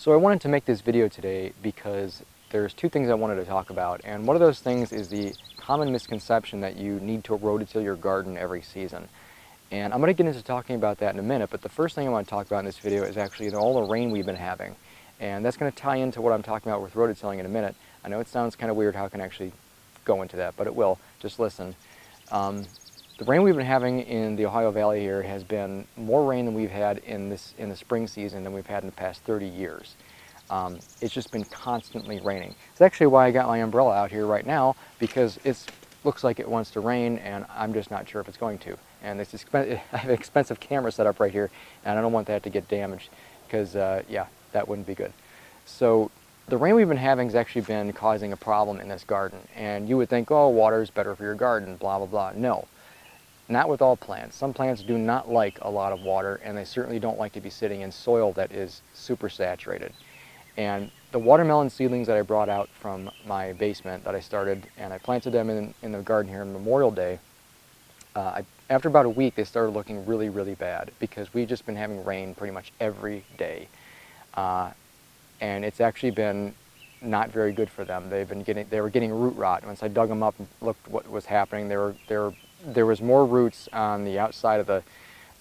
So I wanted to make this video today because there's two things I wanted to talk about, and one of those things is the common misconception that you need to rototill your garden every season. And I'm going to get into talking about that in a minute, but the first thing I want to talk about in this video is actually all the rain we've been having. And that's going to tie into what I'm talking about with rototilling in a minute. I know it sounds kind of weird how I can actually go into that, but it will. Just listen. The rain we've been having in the Ohio Valley here has been more rain than we've had in the spring season than we've had in the past 30 years. It's just been constantly raining. It's actually why I got my umbrella out here right now, because it looks like it wants to rain and I'm just not sure if it's going to. And I have an expensive camera set up right here and I don't want that to get damaged because yeah, that wouldn't be good. So the rain we've been having has actually been causing a problem in this garden. And you would think, oh, water is better for your garden, blah, blah, blah. No. Not with all plants. Some plants do not like a lot of water, and they certainly don't like to be sitting in soil that is super saturated. And the watermelon seedlings that I brought out from my basement that I started, and I planted them in the garden here on Memorial Day, after about a week they started looking really, really bad because we've just been having rain pretty much every day. And it's actually been not very good for them. They were getting root rot. Once I dug them up and looked what was happening, there was more roots on the outside of the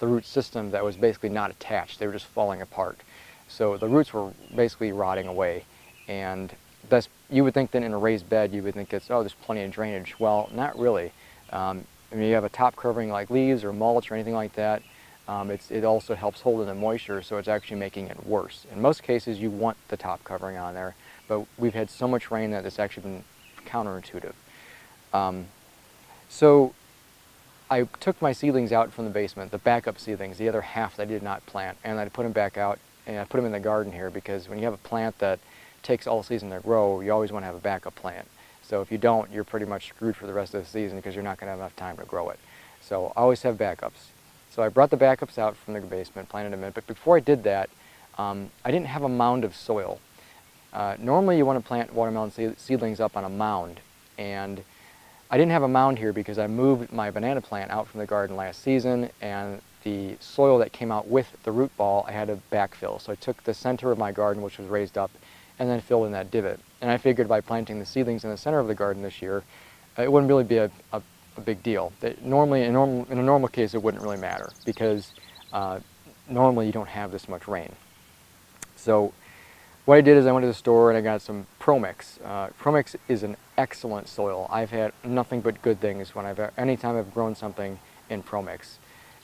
root system that was basically not attached. They were just falling apart. So the roots were basically rotting away. And you would think that in a raised bed, you would think there's plenty of drainage. Well, not really. I mean, you have a top covering like leaves or mulch or anything like that. It also helps hold in the moisture, so it's actually making it worse. In most cases, you want the top covering on there, but we've had so much rain that it's actually been counterintuitive. So I took my seedlings out from the basement, the backup seedlings, the other half that I did not plant, and I put them back out, and I put them in the garden here because when you have a plant that takes all season to grow, you always want to have a backup plant. So if you don't, you're pretty much screwed for the rest of the season because you're not going to have enough time to grow it. So I always have backups. So I brought the backups out from the basement, planted them in, but before I did that, I didn't have a mound of soil. Normally you want to plant watermelon seedlings up on a mound, and I didn't have a mound here because I moved my banana plant out from the garden last season, and the soil that came out with the root ball I had to backfill. So I took the center of my garden, which was raised up, and then filled in that divot. And I figured by planting the seedlings in the center of the garden this year, it wouldn't really be a big deal. Normally, in a normal case, it wouldn't really matter because normally you don't have this much rain. So what I did is I went to the store and I got some ProMix. ProMix is an excellent soil. I've had nothing but good things anytime I've grown something in ProMix.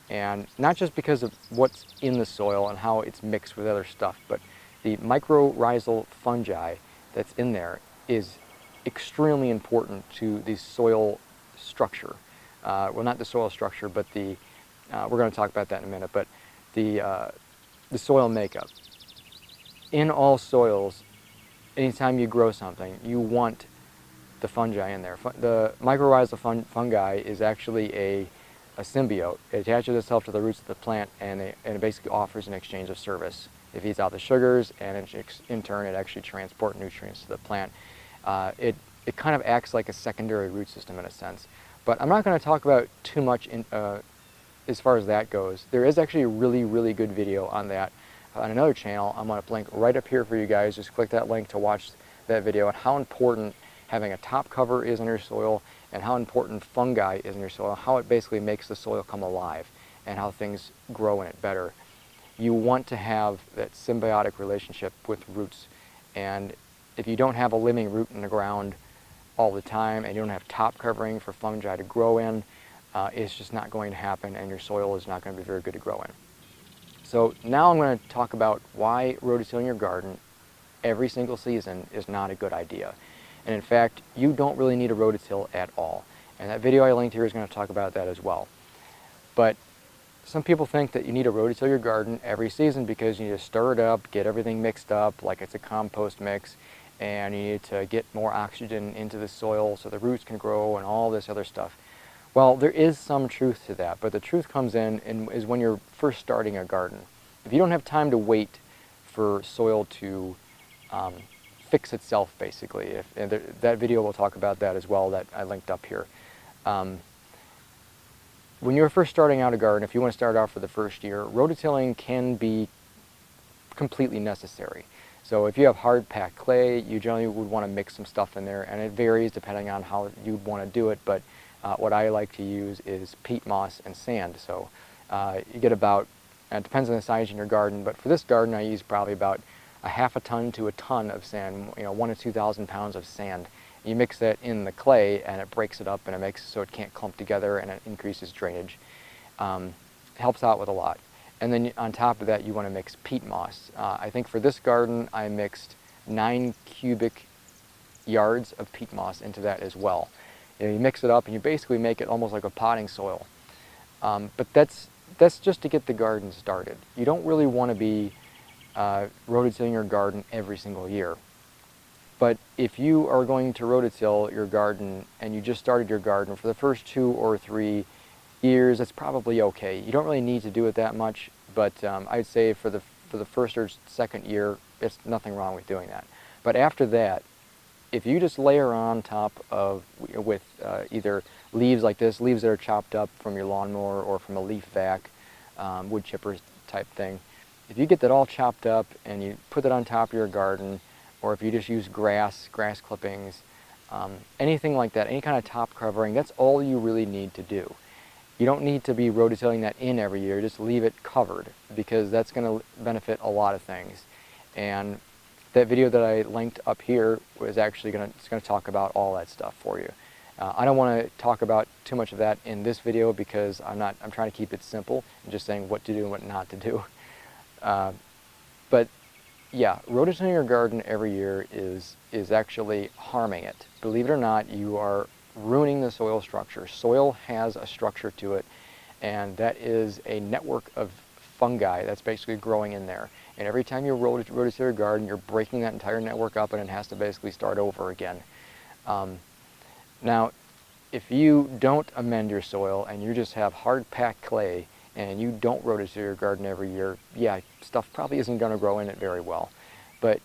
And not just because of what's in the soil and how it's mixed with other stuff, but the mycorrhizal fungi that's in there is extremely important to the soil structure. Well, not the soil structure, but we're going to talk about that in a minute, but the soil makeup. In all soils, anytime you grow something, you want the fungi in there. The mycorrhizal fungi is actually a symbiote. It attaches itself to the roots of the plant, and it basically offers an exchange of service. It feeds out the sugars, and in turn, it actually transports nutrients to the plant. It kind of acts like a secondary root system in a sense. But I'm not going to talk about too much as far as that goes. There is actually a really, really good video on that on another channel. I'm going to link right up here for you guys. Just click that link to watch that video on how important having a top cover is in your soil and how important fungi is in your soil, how it basically makes the soil come alive and how things grow in it better. You want to have that symbiotic relationship with roots, and if you don't have a living root in the ground all the time and you don't have top covering for fungi to grow in, it's just not going to happen, and your soil is not going to be very good to grow in. So now I'm going to talk about why rototilling your garden every single season is not a good idea. And in fact, you don't really need a rototill at all. And that video I linked here is going to talk about that as well. But some people think that you need to rototill your garden every season because you need to stir it up, get everything mixed up like it's a compost mix, and you need to get more oxygen into the soil so the roots can grow and all this other stuff. Well, there is some truth to that, but the truth comes is when you're first starting a garden. If you don't have time to wait for soil to fix itself, basically, that video will talk about that as well, that I linked up here. When you're first starting out a garden, if you want to start out for the first year, rototilling can be completely necessary. So if you have hard packed clay, you generally would want to mix some stuff in there, and it varies depending on how you want to do it, but what I like to use is peat moss and sand. So you get about, and it depends on the size in your garden, but for this garden I use probably about a half a ton to a ton of sand, 1 to 2,000 pounds of sand. You mix that in the clay and it breaks it up and it makes it so it can't clump together, and it increases drainage. Helps out with a lot. And then on top of that you want to mix peat moss. I think for this garden I mixed 9 cubic yards of peat moss into that as well. You mix it up and you basically make it almost like a potting soil. But that's just to get the garden started. You don't really want to be rototilling your garden every single year. But if you are going to rototill your garden and you just started your garden, for the first 2 or 3 years, that's probably okay. You don't really need to do it that much, but I'd say for the first or second year, it's nothing wrong with doing that. But after that, if you just layer on top of with either leaves like this, leaves that are chopped up from your lawnmower or from a leaf vac, wood chipper type thing, if you get that all chopped up and you put that on top of your garden, or if you just use grass clippings, anything like that, any kind of top covering, that's all you really need to do. You don't need to be rototilling that in every year, just leave it covered, because that's going to benefit a lot of things. And that video that I linked up here was actually going to talk about all that stuff for you. I don't want to talk about too much of that in this video because I'm trying to keep it simple and just saying what to do and what not to do. But yeah, rototilling your garden every year is actually harming it. Believe it or not, you are ruining the soil structure. Soil has a structure to it, and that is a network of fungi that's basically growing in there. And every time you rototill your garden, you're breaking that entire network up, and it has to basically start over again. Now, if you don't amend your soil and you just have hard-packed clay and you don't rototill your garden every year, yeah, stuff probably isn't going to grow in it very well. But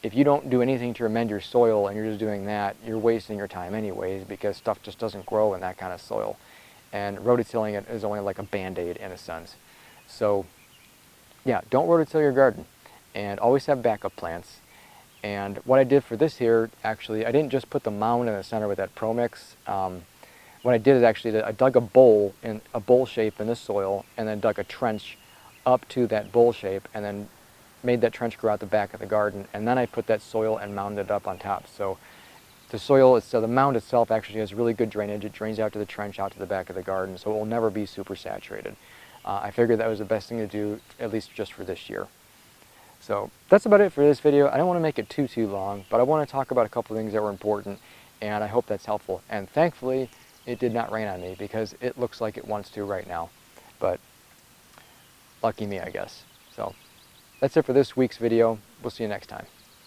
if you don't do anything to amend your soil and you're just doing that, you're wasting your time anyways, because stuff just doesn't grow in that kind of soil. And rototilling it is only like a band-aid in a sense. So yeah, don't rototill your garden, and always have backup plants. And what I did for this here, actually, I didn't just put the mound in the center with that Pro Mix. What I did is actually I dug a bowl in a bowl shape in this soil, and then dug a trench up to that bowl shape, and then made that trench grow out the back of the garden, and then I put that soil and mounded it up on top. So the soil, so the mound itself actually has really good drainage. It drains out to the trench, out to the back of the garden, so it will never be super saturated. I figured that was the best thing to do, at least just for this year. So that's about it for this video. I don't want to make it too long, but I want to talk about a couple of things that were important, and I hope that's helpful. And thankfully, it did not rain on me, because it looks like it wants to right now. But lucky me, I guess. So that's it for this week's video. We'll see you next time.